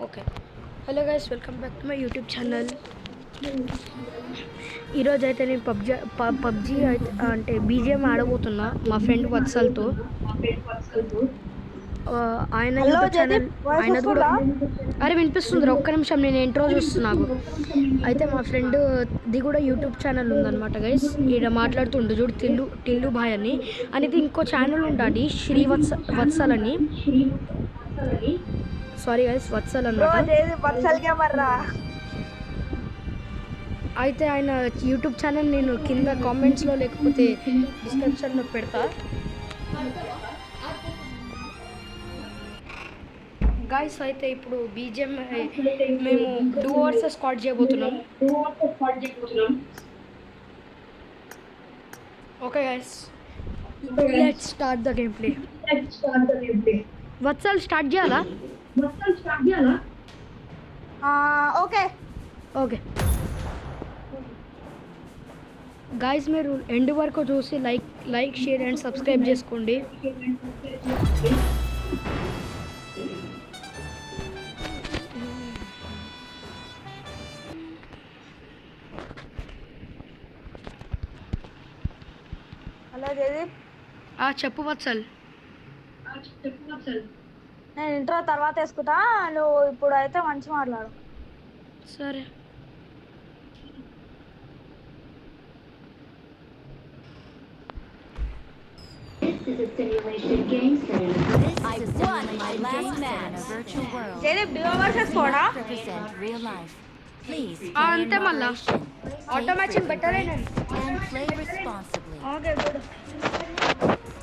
Okay. Hello guys, welcome back to my YouTube channel. ఈరోజు అయితే నేను పబ్జీ అయితే అంటే బీజిఎం ఆడబోతున్నా మా ఫ్రెండ్ వత్సల్తో. ఆయన యూట్యూబ్ ఛానల్ ఆయనది కూడా. అరే వినిపిస్తుంది, ఒక్క నిమిషం, నేను ఇంట్రో చూస్తున్నాను. అయితే మా ఫ్రెండ్ ది కూడా యూట్యూబ్ ఛానల్ ఉందన్నమాట గైస్. ఈడ మాట్లాడుతుండు చూడు, టిల్లు భాయ్ అని. అనేది ఇంకో ఛానల్ ఉంటుంది, వత్సల్ అని. సారీ గైస్, వత్సల్ అన్నమాట. అయితే ఆయన యూట్యూబ్ ఛానల్ నేను కింద కామెంట్స్లో లేకపోతే డిస్క్రిప్షన్లో పెడతా. గాయస్ అయితే ఇప్పుడు బీజిఎం మేము 2 అవర్స్ స్క్వాడ్ చేయబోతున్నాం. Okay guys, let's start the game play. Vatsal start చేయాలా? ఓకే ఓకే గాయస్, మీరు ఎండ్ వరకు చూసి లైక్ షేర్ అండ్ సబ్స్క్రైబ్ చేసుకోండి. హలో జయదీప్, చెప్పు వత్సల్. నేను ఇంట్రో తర్వాత వేసుకుంటా, నువ్వు ఇప్పుడు అయితే మంచి మాట్లాడు. సరే. జయదీప్ డివో వర్సెస్ కూడా అంతే, మళ్ళా ఆటోమేటిక్ బెటర్ అయినది. Okay good.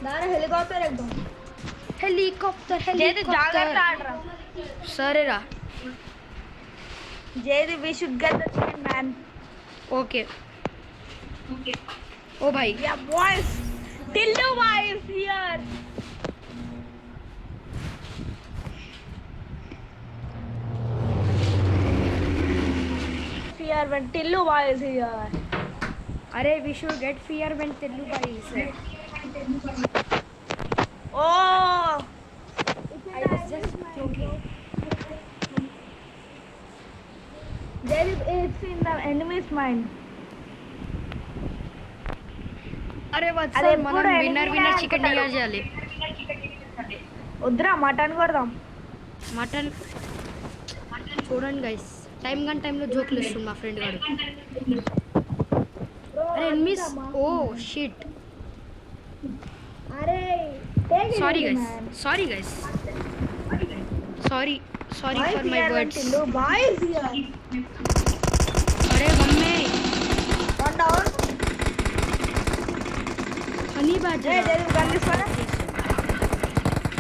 దాని హెలికాప్టర్ ఎక్కుదాం. హెలికాప్టర్ జాగ్రత్త ఆడరా. సరేరా. Jaydeep we should get the chicken man. Okay. ఓ భాయ్, yeah boys, Tillu boy is here. Fear when Tillu boy is here. అరే we should get fear when Tillu bhai is here. Oh, I was just joking. Jaydeep is in the enemy's mind. అరే వత్సల్, మనం winner chicken dinner చేయాలి. వద్దురా, mutton కొడదాం. Mutton చూడండి guys, టైంలో జోకులు ఇస్తుంది మా ఫ్రెండ్ గారు. అరే మిస్, ఓ షిట్, అరే sorry guys sorry for my words. Tillu boy is here. అరే mummy, One down. Honey bad Hey, Jaydeep gun తీసుకోరా.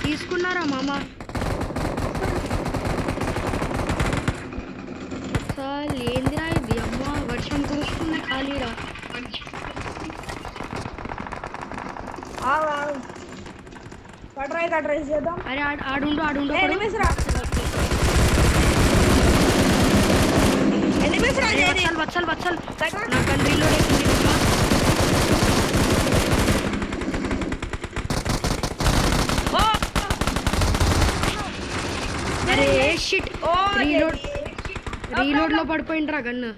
తీసుకున్నారా మామ? అసలు ఏందిరా ఇది, అమ్మ వర్షం కురుస్తుంది ఖాళీరా. కట్రై చేద్దాం. అరే ఆడుండు ఎనిమిస్ రా జయదీప్. వత్సల్ నా కంట్రీలో లేకుంది. అరే షిట్, రీలోడ్ లో పడిపోయిండ్రా గన్ను.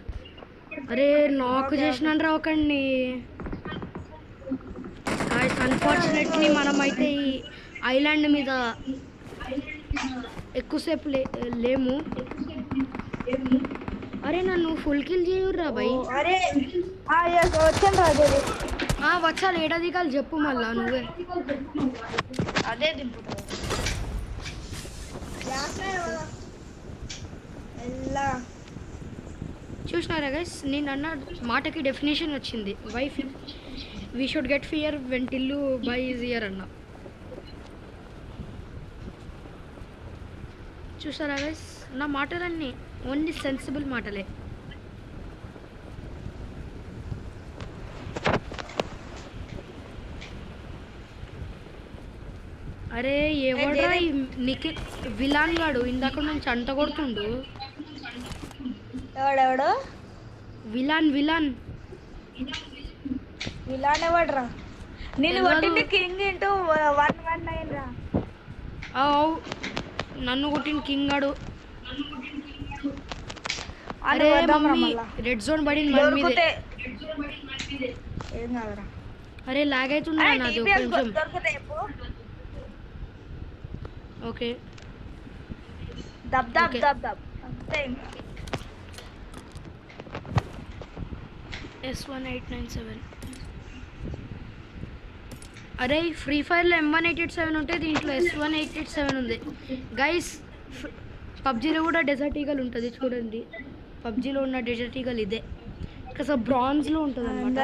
అరే నాక్ చేసినాను రా ఒకడిని. అన్ఫార్చునేట్లీ మనం అయితే ఈ ఐలాండ్ మీద ఎక్కువసేపు లేము. అరే నన్ను ఫుల్ కిల్ చేయుర్రా బై. అరే వచ్చాను రా జయదీప్. వచ్చాలి, ఏడా దిగాలి చెప్పు మళ్ళా నువ్వే. అదే దింపుతా. చూసినారా గైస్, నేను అన్న మాటకి డెఫినేషన్ వచ్చింది. Wife we should get fear when Tillu by is year అన్న. చూసారా గైస్, నా మాటలన్నీ ఓన్లీ సెన్సిబుల్ మాటలే. అరే ఎవడ్రా ఈ నిఖిల్ విలాన్ గాడు, ఇందాక నుంచి అంట కొడుతుండు. ఎవడెవడు విలాన్ ఎవడరా? నేను కొట్టింది కింగ్ ఇంటూ 119 రా. నన్ను కొట్టిన కింగ్ గాడు. అరే మమ్మీ రెడ్ జోన్ పడింది మన మీదే. ఏం కాదురా. అరే లాగ్ అవుతుందా నాది ఒక నిమిషం. ఓకే దబ్ దబ్ దబ్ దబ్ అంతే. S1897. అరే ఫ్రీ ఫైర్లో M1887 ఉంటే దీంట్లో S1887 ఉంది గైస్. పబ్జీలో కూడా డెజర్ట్ ఈగల్ ఉంటుంది చూడండి. పబ్జీలో ఉన్న డెజర్ట్ ఈగల్ ఇదే, అసలు బ్రాంజ్లో ఉంటుంది అనమాట.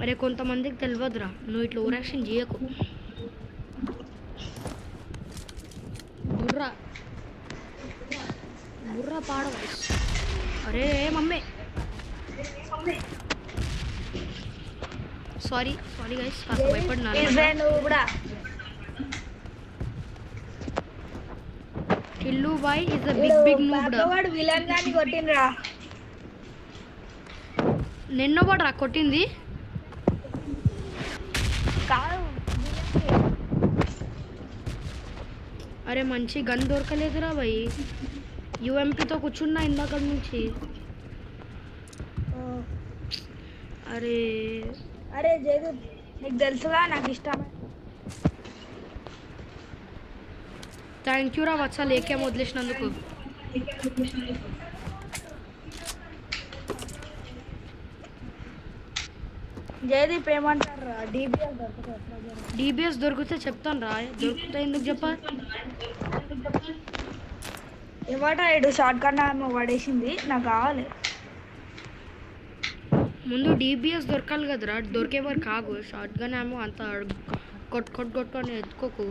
అరే కొంతమందికి తెలియదురా, నువ్వు ఇట్లా ఓవరాక్షన్ చేయకు. బుర్రా బుర్రా పాడ. అరే మమ్మీ సారీ గైస్, కాస్త భయపడినాను. Tillu boy is the big noob. Villain గాని కొట్టిండ్రా. నిన్న పడరా కొట్టింది. అరే మంచి గన్ దొరకలేదురా భయ్. యూఎంపీతో కూర్చున్నా ఇందాక నుంచి. అరే అరే జేదు నీకు తెలుసుగా నాకు ఇష్టమే. థ్యాంక్ యూ రా వచ్చా లేకే వదిలేసినందుకు. జయదీప్ ఏమంటారు? డిబిఎస్ దొరికితే చెప్తాను రా. దొరికితే ఎందుకు చెప్పా. ఏమాట ఇడు షార్ట్ కట్ ఏమో పడేసింది, నాకు కావాలి. ముందు డిబిఎస్ దొరకాలి కదరా, దొరికే వరకు కాగు. షార్ట్ గన్ ఏమో అంత కొట్టుకొని ఎత్తుకోకు.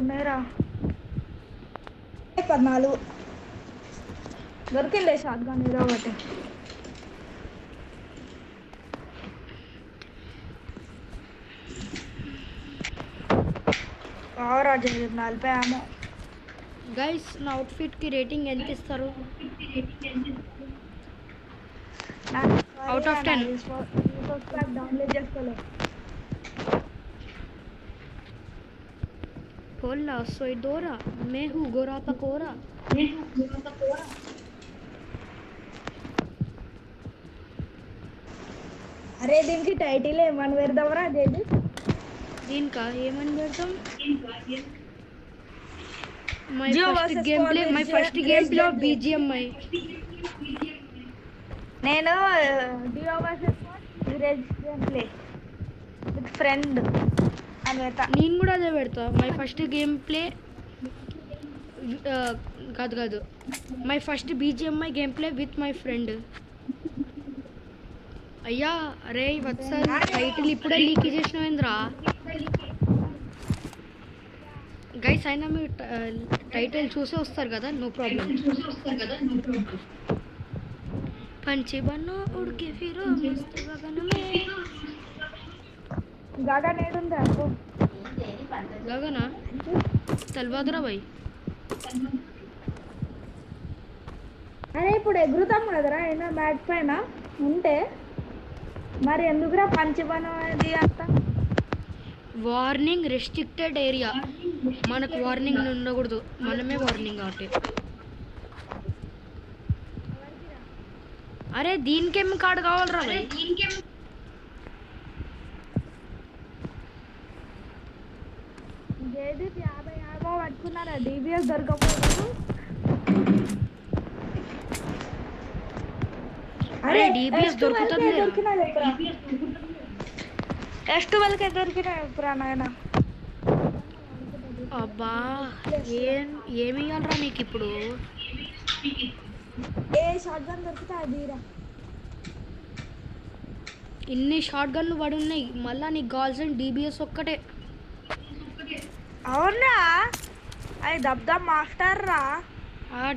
ఉన్నాయిరా 14 దొరికిందే షార్ట్ గన్ ఏదో ఒకటి. కావరా జయదీప్ 40 ఏమో. గైస్ నా అవుట్ఫిట్కి రేటింగ్ ఎంత ఇస్తారు? Out of 10. డౌన్లోడ్ చేసుకోలే. Hola, soy Dora. मैं हूँ गोरा पकोरा. అరే దీనికి టైటిల్ ఏమని పెడదాంరా జయదీప్? దీనికా ఏమని పెడతాం? My first game play of BGMI. నేను Dio versus village game play with friend అని పెడతా. నేను కూడా అదే పెడతా. మై ఫస్ట్ గేమ్ ప్లే కాదు my first BGMI game play with my friend. అయ్యా అరే వత్సల్ టైటిల్ ఇప్పుడే లీక్ చేసినవేంద్రా. గైస్ అయినా మీరు టైటిల్ చూసే వస్తారు కదా, నో ప్రాబ్లం. పంచి బన్నో ఉడికి ఫిరో మస్తు గగనమే. గగన్ ఏడుంది అనుకో. గగనా తెలవదురా భయ్. అరే ఇప్పుడు ఎగురుతాం కదరా అయినా మ్యాచ్ పైన ఉంటే, మరి ఎందుకురా పంచబనం అది అంతా? Warning restricted area. మనకు వార్నింగ్ ఉండకూడదు, మనమే వార్నింగ్ కాబట్టి. అరే దీనికేం కార్డు కావాలరా భయ్? జయదీప్ 50 పట్టుకున్నారా? DBS దొరకపోదు. అరే DBS దొరుకుతుంది. S12 దొరికినా ఎప్పుడా నాయన? అబ్బా ఏమి ఇవ్వాలరా నీకు ఇప్పుడు? ఏ షార్ట్ గన్ దొరికితే అదిరా. ఇన్ని షార్ట్ గన్లు పడి ఉన్నాయి, మళ్ళా నీకు కావాల్సిన DBS ఒక్కటే. అవునా? అది దబ్ మాస్టర్ రా.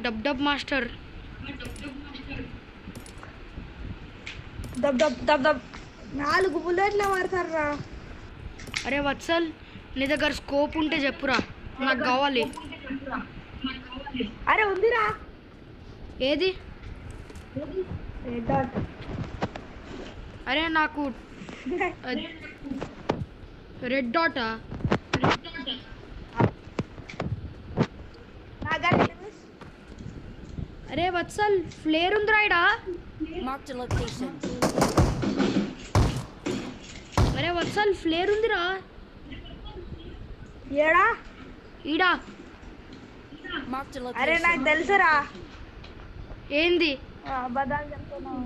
Dub master. దబ్ 4 బుల్లెట్లు పడతారు రా. అరే వత్సల్ నీ దగ్గర స్కోప్ ఉంటే చెప్పురా, నాకు కావాలి. అరే ఉందిరా. ఏది? అరే నాకు రెడ్ డాటా? అరే వత్సల్ ఫ్లేర్ ఉందిరా ఇడా. Marked a location. అరే వత్సల్ ఫ్లేర్ ఉందిరా ఏడా ఈడా. Marked a అరే location. నాకు తెలుసురా. ఏంది అబద్ధాలు చెప్తున్నావు.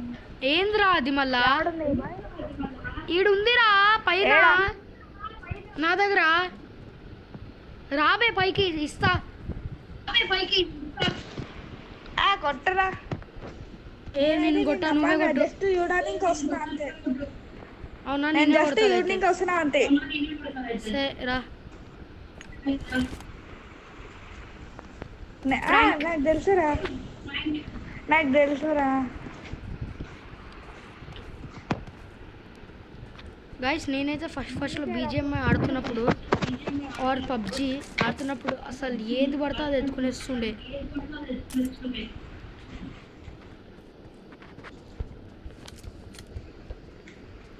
ఏందిరా అది మళ్ళా? ఆడుంది ఈడుందిరా పైన ఏడా? నా దగ్గర. రాబే పైకి ఇస్తా. కొట్టరా. నేను కొట్టా, నువ్వే కొట్టు. జస్ట్ చూడడానికి వస్తున్నా అంతే. అవునా? నేను నేనే జస్ట్ కొడతా అయితే. చూడడానికి వస్తున్నా అంతే. సరే రా. నాకు తెలుసురా, నాకు తెలుసురా. గైస్ నేనైతే ఫస్ట్లో బీజిఎంఐ ఆడుతున్నప్పుడు ఆర్ పబ్జి ఆడుతున్నప్పుడు అసలు ఏది పడితే అది ఎత్తుకునేస్తుండే.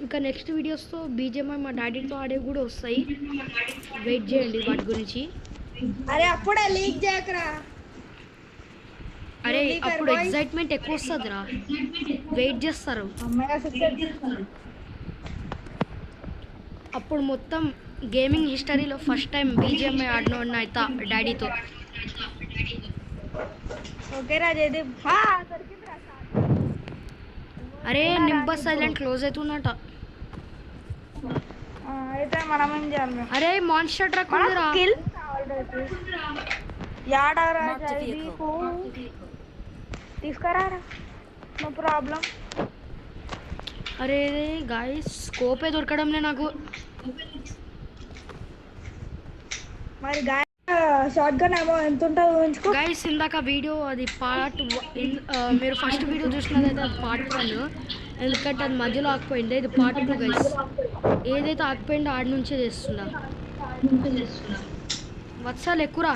ఇంకా నెక్స్ట్ వీడియోస్తో బీజిఎంఐ మా డాడీతో ఆడేవి కూడా వస్తాయి, వెయిట్ చేయండి వాటి గురించి. అరే అప్పుడే లీక్ చేయకరా. అరే అప్పుడు ఎక్సైట్మెంట్ ఎక్కువ వస్తుందిరా, వెయిట్ చేస్తారు. అప్పుడు మొత్తం గేమింగ్ హిస్టరీలో ఫస్ట్ టైం బీజిఎంఐ ఆడిన అయితే డాడీతో. ఓకేరా జయదీప్. అరే నింబస్ సైలెంట్ క్లోజ్ అవుతుందట. అయితే మనం ఏం చేయాలి? అరే మాన్స్టర్ ట్రక్ ఉందిరా. యాడారా జయదీప్, తీసుకురా. No problem. అరే గాయస్ స్కోపే దొరకడంలే నాకు. మరి షార్ట్ గన్ ఏమో ఎంత ఉంటుందో ఊహించుకో. గైస్ ఇందాక వీడియో అది పార్ట్ మీరు ఫస్ట్ వీడియో చూసినదైతే అది పార్ట్ 1, ఎందుకంటే అది మధ్యలో ఆగిపోయింది. ఇది పార్ట్ 2 గైస్. ఏదైతే ఆగిపోయిందో ఆడి నుంచే చేస్తున్నా. వత్సాలు ఎక్కురా.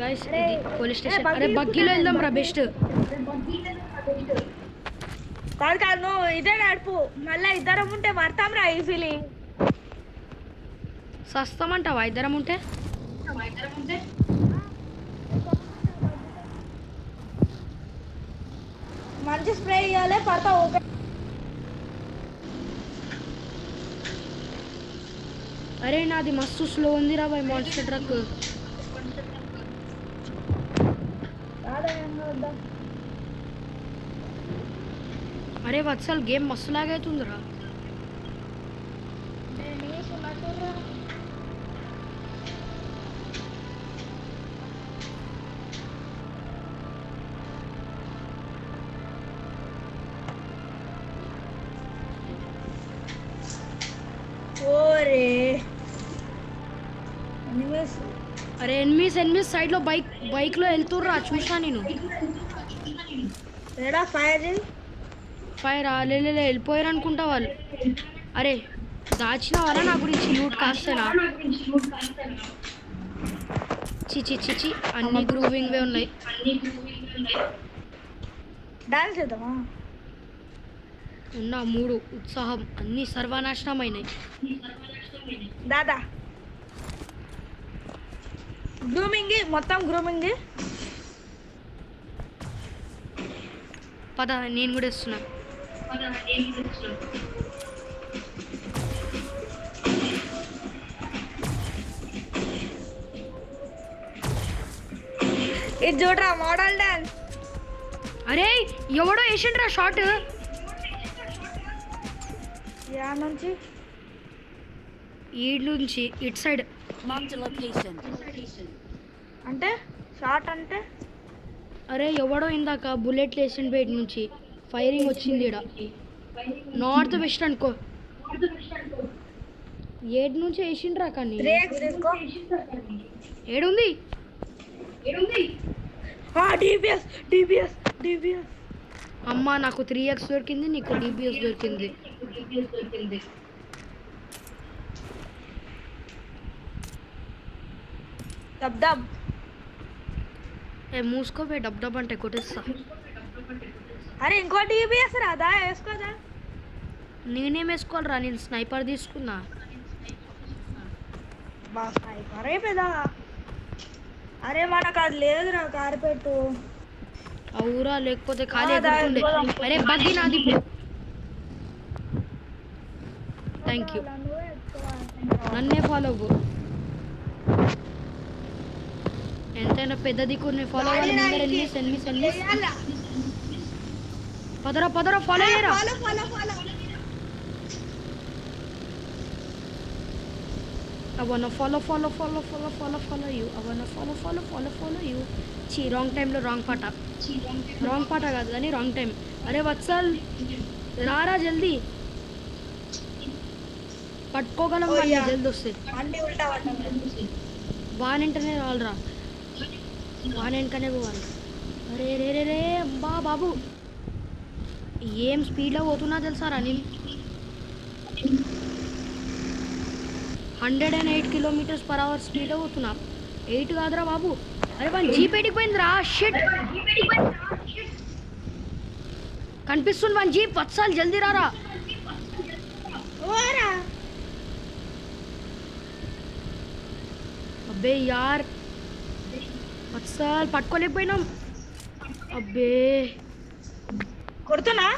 గైస్ ఇది పోలీస్ స్టేషన్. అరే బగ్గీలో వెళ్దాం రా బెస్ట్. కాదు కాదు, నువ్వు ఇదే నడుపు. మళ్ళీ ఇద్దరం ఉంటే పడతాం రా ఈ ఫీలింగ్. సస్తామంటావా ఇద్దరం ఉంటే? మంచి స్ప్రే ఇవ్వాలి, పడతావు. ఓకే అరే నాది మస్తు స్లో ఉందిరా బాయ్ మాన్స్టర్ ట్రక్. అరే వత్సల్ గేమ్ మస్తు లాగైతుందిరా. ఓరే అరే ఎనిమిస్ సైడ్ లో బైక్ లో వెళ్తుర్రా, చూసా నేను. ఏడా ఫైర్ ఫైర్ వెళ్ళిపోయారు అనుకుంటా వాళ్ళు. అరే దాచిన వాళ్ళ నా గురించి లూట్ కాస్తేనా? చిచి అన్ని గ్రూవింగ్ వే ఉన్నాయి. డాన్స్ చేద్దామా? ఉన్న 3 ఉత్సాహం అన్ని సర్వనాశనమైనాయి. దాదా గ్రూమింగ్, మొత్తం గ్రూమింగ్. పద నేను కూడా ఇస్తున్నా. ఇది చూడరా మోడల్ డాన్స్. అరే ఎవడో వేసిండ్రా షార్ట్. యా నుంచి ఈడ్ నుంచి ఇటు సైడ్. Marked a location. అంటే షార్ట్ అంటే అరే ఎవడో ఇందాక బుల్లెట్ వేసిండు బయట నుంచి ఫైరింగ్ వచ్చింది. ఈడ నార్త్ వెస్ట్ అనుకో. ఏడు నుంచి వేసిండ్రా కానీ. ఏడుంది? డిబిఎస్. అమ్మా నాకు 3x దొరికింది, నీకు డిబిఎస్ దొరికింది. దబ్ ఏ మూసుకోవే, డబ్ డబ్ అంటే కొట్టేస్తా. అరే ఇంకో టీబీఎస్ రాదా వేసుకోదా నేనేం వేసుకోవాలరా, నేను స్నైపర్ తీసుకున్నా. బా అరే పెదా అరే మనకు అది లేదురా కార్పెట్. అవురా, లేకపోతే ఖాళీ ఆ, దా, ఎగురుతుండే. పోదాం. అరే బగ్గి నాది ఇప్పుడు. Thank you. నన్నే ఫాలో అవ్వు. ఎంతైనా పెద్ద దిక్కు ఫాలో అవ్వాలి. ముందర ఎన్ని పదరా పదరా ఫాలో అయ్యారా. I wanna follow you. I wanna follow you. Wrong time lo wrong పాట కాదు కానీ wrong time. అరే వత్సల్ రారా జల్దీ, పట్టుకోగలం వాడిని జల్దీ వస్తే. వానంటనే రాలరా, వానెంటనే పోవాలి. అరే రే రే రే అబ్బా బాబు, ఏం స్పీడ్లో పోతున్నా తెలుసారా నేను. 108 km/h స్పీడ్లో పోతున్నా. 8 కాదురా బాబు. అరే వాళ్ళ జీప్ ఎడిపోయిందిరా. షిట్, కనిపిస్తుంది వాళ్ళ జీప్. వత్సాలు జల్దీ రారా. అబ్బే యార్, వత్సాలు పట్టుకోలేకపోయినాం. అబ్బే కొడుతున్నా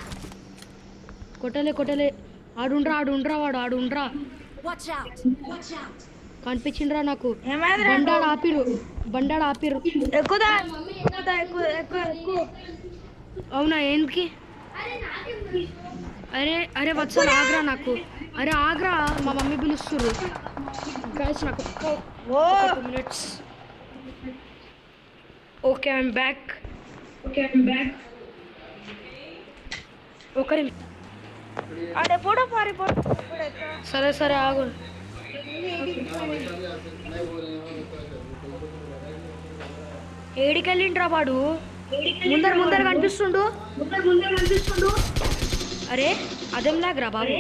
కొట్టలే. ఆడుండ్రా వాడు. Watch out! కనిపించిండ్రా నాకు. ఏమైందిరా? బండాడు ఆపిరు. ఎక్కుదా అవునా, ఎందుకి? అరే వత్సల్ ఆగ్రా నాకు. అరే ఆగ్రా, మా మమ్మీ పిలుస్తుర్రు. గైస్ నాకు ఓ 2 minutes. Okay I'm back. ఒక నిమిషం. అడే పోడో పారిపోడు. సరే ఆగు. ఏడికెళ్ళిండ్రా వాడు. ముందర కనిపిస్తుండు. అరే అదేం లాగ్రా బాబు.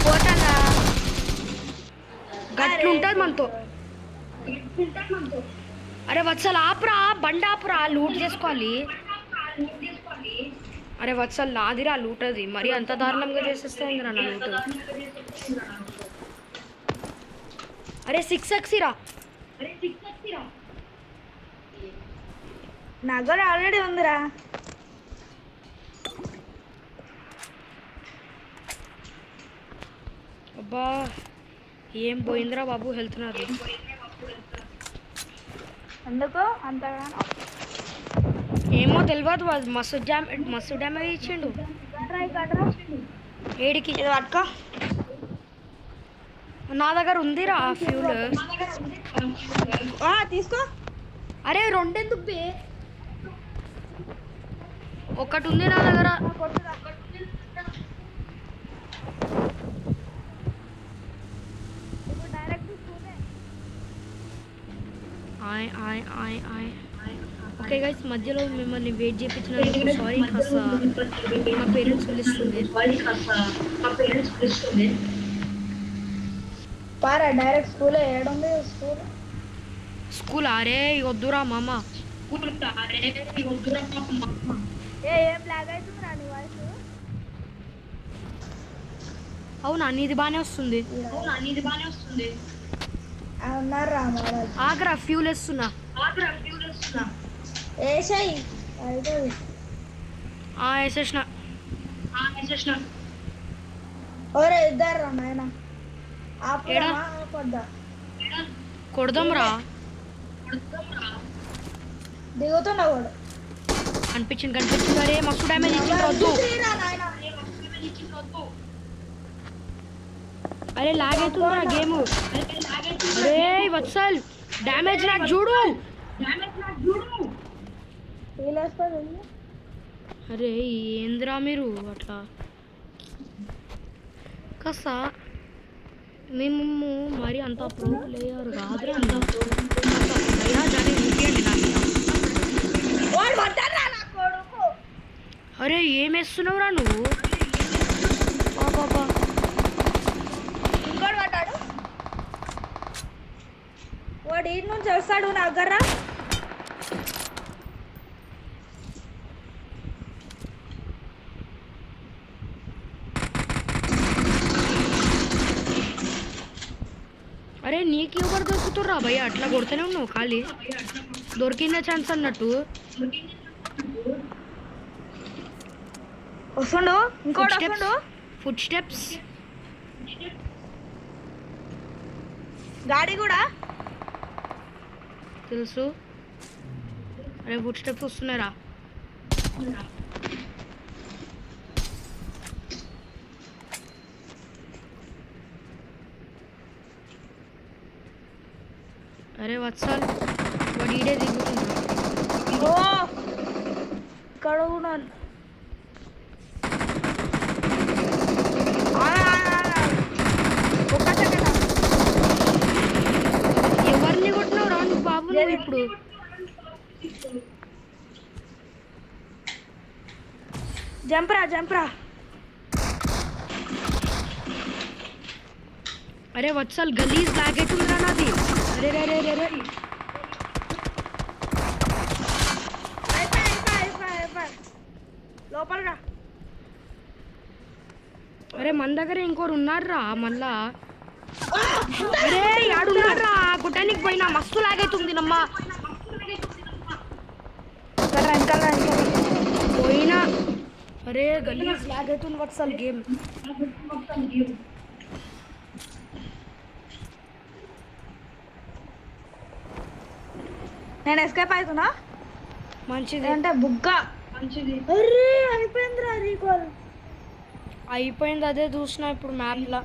పోతానా గట్లుంటది మనతో. అరే వత్సల్ ఆపురా, బండి ఆపురా, లూట్ చేసుకోవాలి. అరే వత్సల్ నాదిరా లూట్. అది మరి అంత దారుణంగా చేసేస్తుందిరా నా లూట్. అరే 6x రా. నా దగ్గర ఆల్రెడీ ఉందిరా. అబ్బా ఏం పోయిందిరా బాబు హెల్త్ నాది. ఎందుకు అంతగానో ఏమో తెలియదు. వాళ్ళు మస్తు డ్యామేజ్ ఇచ్చిండు. ఏడికి ఇది పట్టుకో. నా దగ్గర ఉందిరా ఫ్యూల్. తీసుకో. అరే రెండెందుకు బే, ఒకటి ఉంది నా దగ్గర. ఓకే గైస్, మధ్యలో మిమ్మల్ని వెయిట్ చేయించినందుకు సారీ. కాస్త మా పేరెంట్స్ పిలుస్తుంది. పారా డైరెక్ట్ స్కూల్ ఏడుంది స్కూల్. అరే వద్దురా మామ. ఏం లాగ్ అవుతుందిరా నీ వాయిస్. అవునా, నీది బాగానే వస్తుంది. ఉన్నారా ఆగ్రా ఫ్యూల్ వేస్తున్నా. వేసాయి అవుతుంది. వేసేసిన. ఒరే ఇద్దరు రా నాయన. ఆపొద్దా కొడదాం రా. దిగుతున్నా వాడు. కనిపించింది. అరే మస్తు డ్యామేజ్ ఇచ్చింది. వద్దు. అరే లాగ్ అవుతుందిరా గేమ్. అరే వత్సల్ డ్యామేజ్ నాకు చూడు. అరే ఏందిరా మీరు అట్లా. కాస్త మేము మరి అంత ప్రో ప్లేయర్ కాదురా. అరే ఏం వేస్తున్నావురా నువ్వు. బాబా ఇంకోటి పడ్డాడు. వాడు ఈ నుంచి వస్తాడు నా దగ్గర. నీకు ఎవరు దొరుకుతుర్రా భయ్య అట్లా కొడుతూనే ఉన్నావు ఖాళీ దొరికిందే ఛాన్స్ అన్నట్టు వస్తుండు ఇంకోటి వస్తుండు ఫుడ్ స్టెప్స్ గాడి కూడా తెలుసు అరే ఫుడ్ స్టెప్స్ వస్తున్నారా అరే వత్సాల్ వాడు ఈడే దిగుతున్నా ఓ ఇక్కడ కూడా ఒక్క సెకండ్ ఎవరిని కొట్టినావు రా నువ్వు బాబు నువ్వు ఇప్పుడు జంప్రా అరే వత్సాల్ గలీజ్ లాగేటుందిరా నాది అరే రే రే రే రే అయిపోయి లోపలగా అరే మన దగ్గర ఇంకోరు ఉన్నారా మళ్ళా అరే ఆడున్నారా గుట్టానికి పోయినా మస్తు లాగైతుంది నమ్మా ఇంకా పోయినా అరే గలీజ్ లాగైతుంది వత్సాల్ గేమ్ నేను ఎస్కేప్ అవుతున్నా మంచిది అంటే బుగ్గ మంచిది అరే అయిపోయిందిరా రీకాల్ అయిపోయింది అదే చూసిన ఇప్పుడు మ్యాప్లో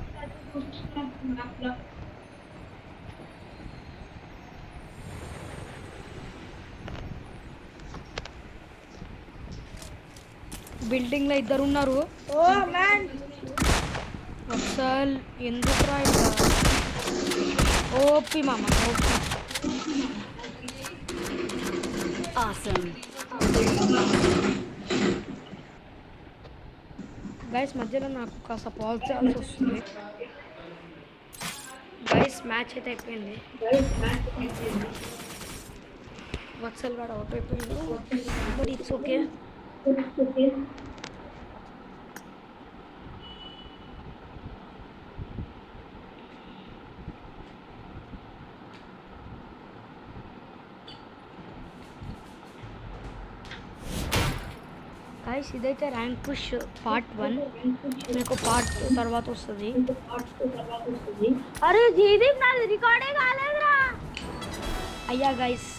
బిల్డింగ్లో ఇద్దరు ఉన్నారు ఓ మ్యాన్ అసలు ఎందుకు రా ఓపి మామ ఓపి Awesome. గైస్ మధ్యలో నాకు కాస్త పాజ్ చేయాల్సి వస్తుంది గైస్ మ్యాచ్ అయితే అయిపోయింది వత్సల్ గాడు అవుట్ అయిపోయింది బట్ ఇట్స్ ఓకే గైస్ ఇదైతే ర్యాంక్ పుష్ పార్ట్ 1 మీకు పార్ట్ 2 తర్వాత వస్తుంది అరే జీదీప్ నాది రికార్డే కాలేదురా అయ్యా గైస్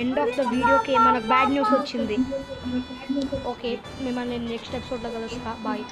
ఎండ్ ఆఫ్ ద వీడియోకి మనకు బ్యాడ్ న్యూస్ వచ్చింది ఓకే మిమ్మల్ని నెక్స్ట్ ఎపిసోడ్లో కలుస్తా బాయ్